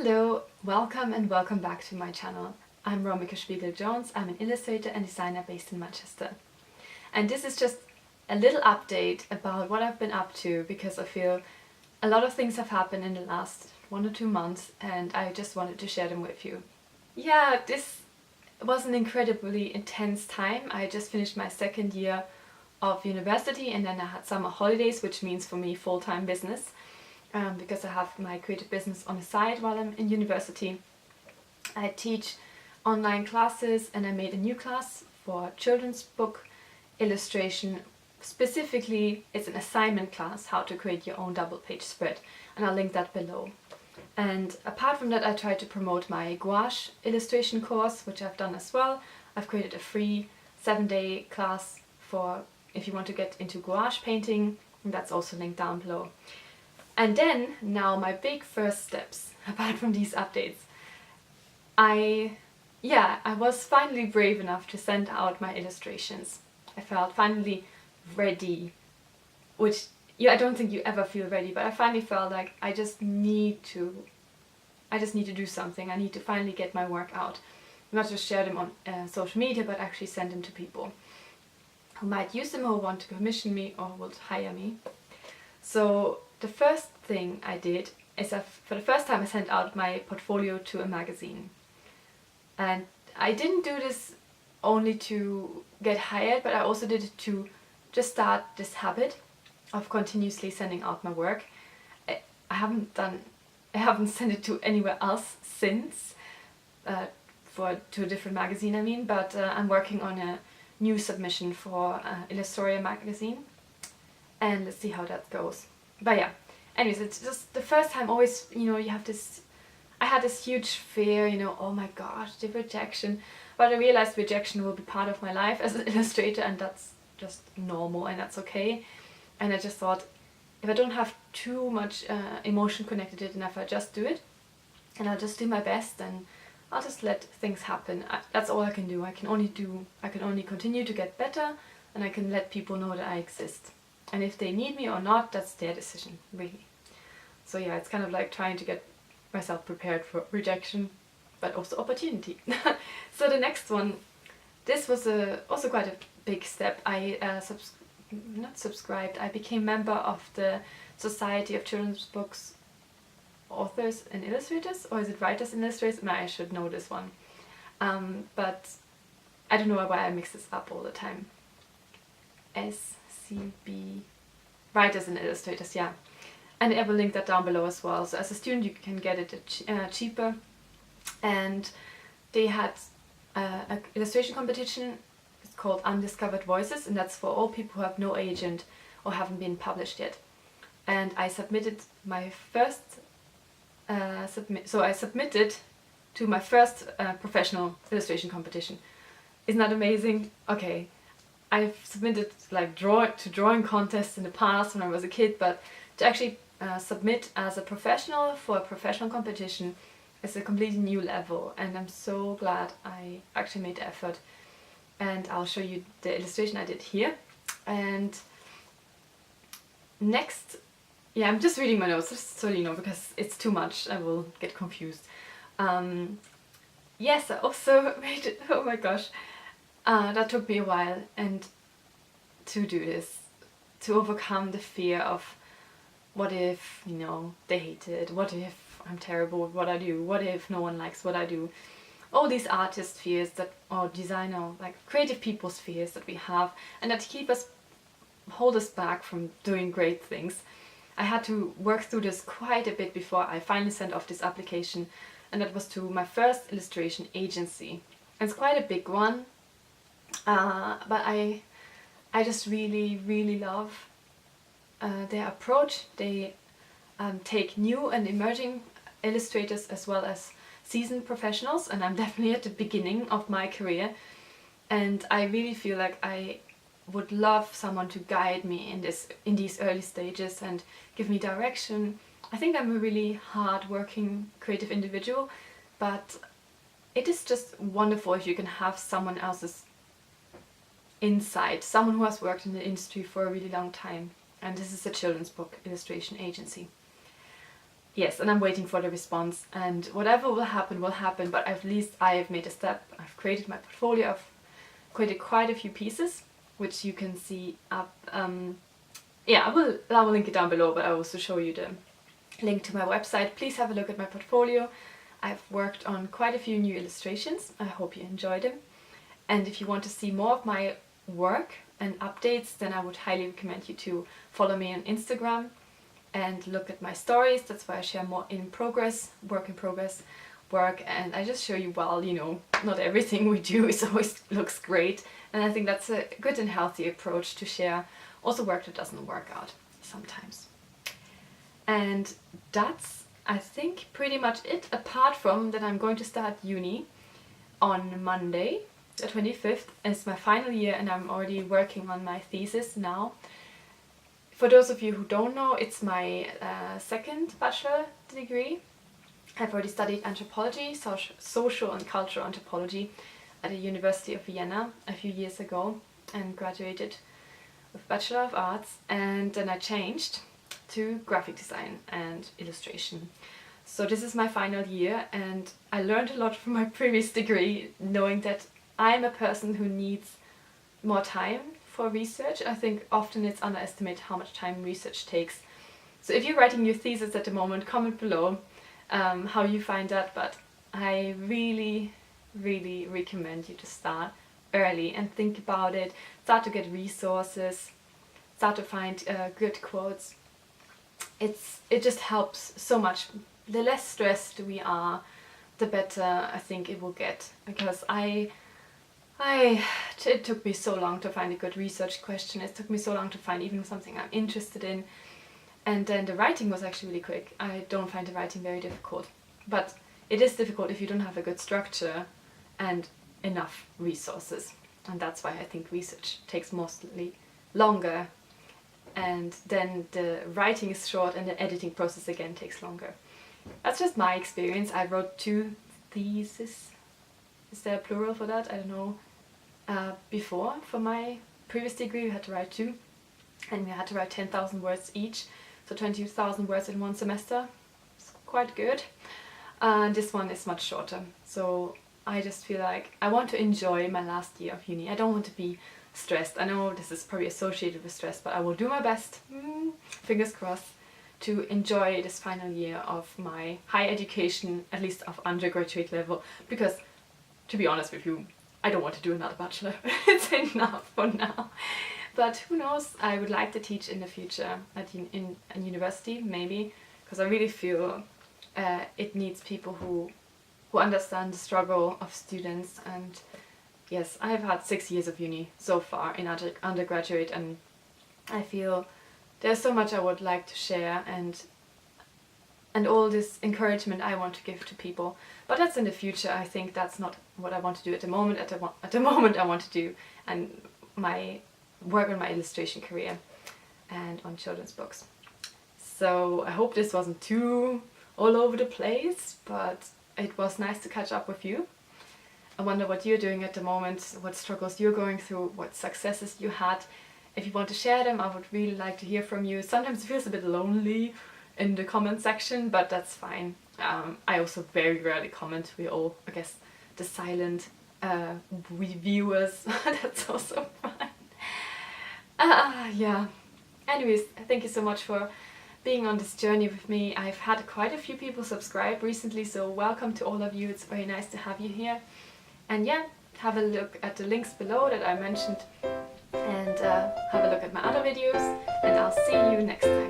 Hello, welcome and welcome back to my channel. I'm Romica Spiegl-Jones. I'm an illustrator and designer based in Manchester. And this is just a little update about what I've been up to because I feel a lot of things have happened in the last 1 or 2 months and I just wanted to share them with you. Yeah, this was an incredibly intense time. I just finished my 2nd year of university and then I had summer holidays, which means for me full-time business. Because I have my creative business on the side while I'm in university. I teach online classes and I made a new class for children's book illustration. Specifically, it's an assignment class, how to create your own double-page spread, and I'll link that below. And apart from that, I try to promote my gouache illustration course, which I've done as well. I've created a free 7-day class for if you want to get into gouache painting, and that's also linked down below. And then, now my big first steps, apart from these updates. I was finally brave enough to send out my illustrations. I felt finally ready, which, I don't think you ever feel ready, but I finally felt like I just need to do something. I need to finally get my work out. Not just share them on social media, but actually send them to people who might use them or want to commission me or would hire me. So the first thing I did is for the first time I sent out my portfolio to a magazine. And I didn't do this only to get hired, but I also did it to just start this habit of continuously sending out my work. I haven't sent it to anywhere else since, to a different magazine I mean, but I'm working on a new submission for Illustrators magazine. And let's see how that goes. But yeah, anyways, it's just the first time always, you have this, I had this huge fear, oh my gosh, the rejection. But I realized rejection will be part of my life as an illustrator and that's just normal and that's okay. And I just thought, if I don't have too much emotion connected to it and if I just do it, and I'll just do my best and I'll just let things happen. That's all I can do. I can only continue to get better and I can let people know that I exist. And if they need me or not, that's their decision, really. So yeah, it's kind of like trying to get myself prepared for rejection, but also opportunity. So the next one, this was also quite a big step. I I became member of the Society of Children's Books Authors and Illustrators, or is it Writers and Illustrators? I should know this one. But I don't know why I mix this up all the time. SCBWI, Writers and Illustrators, yeah. And I will link that down below as well. So as a student you can get it cheaper. And they had an illustration competition. It's called Undiscovered Voices, and that's for all people who have no agent or haven't been published yet. And I submitted my first I submitted to my first professional illustration competition. Isn't that amazing? Okay. I've submitted like drawing contests in the past when I was a kid, but to actually submit as a professional for a professional competition is a completely new level, and I'm so glad I actually made the effort. And I'll show you the illustration I did here. And next, I'm just reading my notes just so you know, because it's too much, I will get confused. Yes, I also made it, oh my gosh. That took me a while, and to do this, to overcome the fear of what if, they hate it, what if I'm terrible at what I do, what if no one likes what I do. All these artist fears or designer, like creative people's fears that we have and that hold us back from doing great things. I had to work through this quite a bit before I finally sent off this application, and that was to my first illustration agency. And it's quite a big one. But I just really love their approach. They take new and emerging illustrators as well as seasoned professionals, and I'm definitely at the beginning of my career, and I really feel like I would love someone to guide me in these early stages and give me direction. I think I'm a really hard-working creative individual, but it is just wonderful if you can have someone else's insight, someone who has worked in the industry for a really long time. And this is a children's book illustration agency. yes, and I'm waiting for the response, and whatever will happen, but at least I've made a step. I've created my portfolio, I've created quite a few pieces, which you can see up. Yeah, I will link it down below, but I'll also show you the link to my website. Please have a look at my portfolio. I've worked on quite a few new illustrations. I hope you enjoyed them. And if you want to see more of my work and updates, then I would highly recommend you to follow me on Instagram and look at my stories. That's why I share more work in progress work, and I just show you, well, you know, not everything we do is always looks great, and I think that's a good and healthy approach to share also work that doesn't work out sometimes. And that's, I think, pretty much it, apart from that I'm going to start uni on Monday, the 25th. It's my final year and I'm already working on my thesis now. For those of you who don't know, it's my second bachelor degree. I've already studied anthropology, social and cultural anthropology at the University of Vienna a few years ago and graduated with Bachelor of Arts, and then I changed to graphic design and illustration. So this is my final year, and I learned a lot from my previous degree, knowing that I'm a person who needs more time for research. I think often it's underestimated how much time research takes. So if you're writing your thesis at the moment, comment below how you find that, but I really recommend you to start early and think about it, start to get resources, start to find good quotes. It just helps so much. The less stressed we are, the better I think it will get, because it took me so long to find a good research question. It took me so long to find even something I'm interested in. And then the writing was actually really quick. I don't find the writing very difficult. But it is difficult if you don't have a good structure and enough resources. And that's why I think research takes mostly longer. And then the writing is short and the editing process again takes longer. That's just my experience. I wrote 2 theses. Is there a plural for that? I don't know. Before, for my previous degree, we had to write 2. And we had to write 10,000 words each. So 20,000 words in one semester. It's quite good. And this one is much shorter. So I just feel like I want to enjoy my last year of uni. I don't want to be stressed. I know this is probably associated with stress, but I will do my best, fingers crossed, to enjoy this final year of my higher education, at least of undergraduate level, because to be honest with you, I don't want to do another bachelor. It's enough for now. But who knows, I would like to teach in the future in a university, maybe, because I really feel it needs people who understand the struggle of students. And yes, I have had 6 years of uni so far in undergraduate, and I feel there's so much I would like to share, and all this encouragement I want to give to people. But that's in the future. I think that's not what I want to do at the moment. At the moment I want to do and my work on my illustration career and on children's books. So I hope this wasn't too all over the place, but it was nice to catch up with you. I wonder what you're doing at the moment, what struggles you're going through, what successes you had. If you want to share them, I would really like to hear from you. Sometimes it feels a bit lonely in the comment section, but that's fine. I also very rarely comment. We're all, I guess, the silent reviewers. That's also fine. Yeah. Anyways, thank you so much for being on this journey with me. I've had quite a few people subscribe recently, so welcome to all of you. It's very nice to have you here. And yeah, have a look at the links below that I mentioned, and have a look at my other videos, and I'll see you next time.